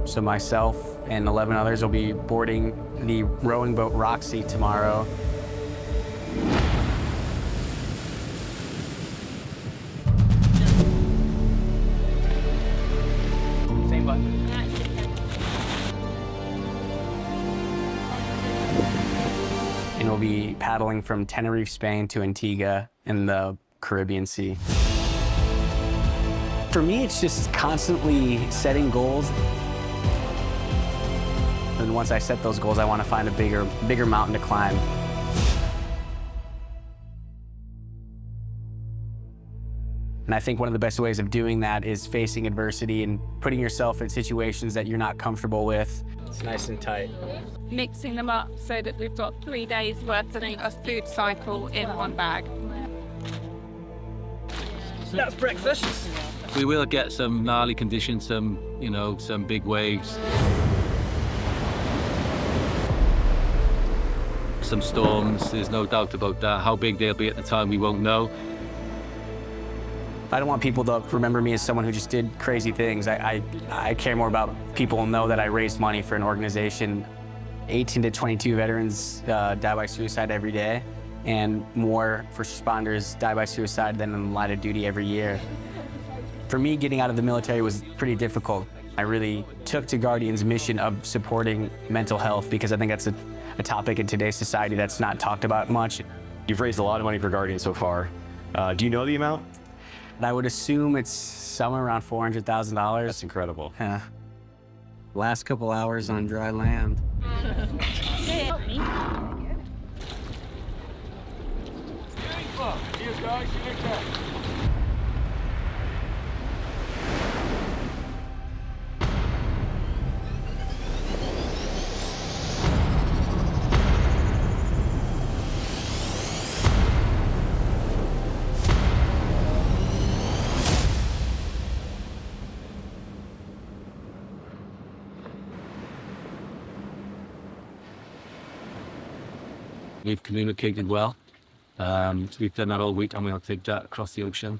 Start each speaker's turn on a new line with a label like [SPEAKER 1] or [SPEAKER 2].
[SPEAKER 1] So myself and 11 others will be boarding the rowing boat Roxy tomorrow. Same button. And we'll be paddling from Tenerife, Spain to Antigua in the Caribbean Sea. For me, it's just constantly setting goals. And once I set those goals, I want to find a bigger mountain to climb. And I think one of the best ways of doing that is facing adversity and putting yourself in situations that you're not comfortable with. It's nice and tight.
[SPEAKER 2] Mixing them up so that we've got 3 days worth of a food cycle in one bag.
[SPEAKER 3] That's breakfast.
[SPEAKER 4] We will get some gnarly conditions, some big waves. Some storms, there's no doubt about that. How big they'll be at the time, we won't know.
[SPEAKER 1] I don't want people to remember me as someone who just did crazy things. I care more about people know that I raised money for an organization. 18 to 22 veterans die by suicide every day, and more first responders die by suicide than in the line of duty every year. For me, getting out of the military was pretty difficult. I really took to Guardian's mission of supporting mental health because I think that's a topic in today's society that's not talked about much.
[SPEAKER 5] You've raised a lot of money for Guardian so far. Do you know the amount?
[SPEAKER 1] And I would assume it's somewhere around $400,000.
[SPEAKER 5] That's incredible.
[SPEAKER 1] Yeah. Last couple hours on dry land.
[SPEAKER 4] We've communicated well. We've done that all week, and we'll take that across the ocean.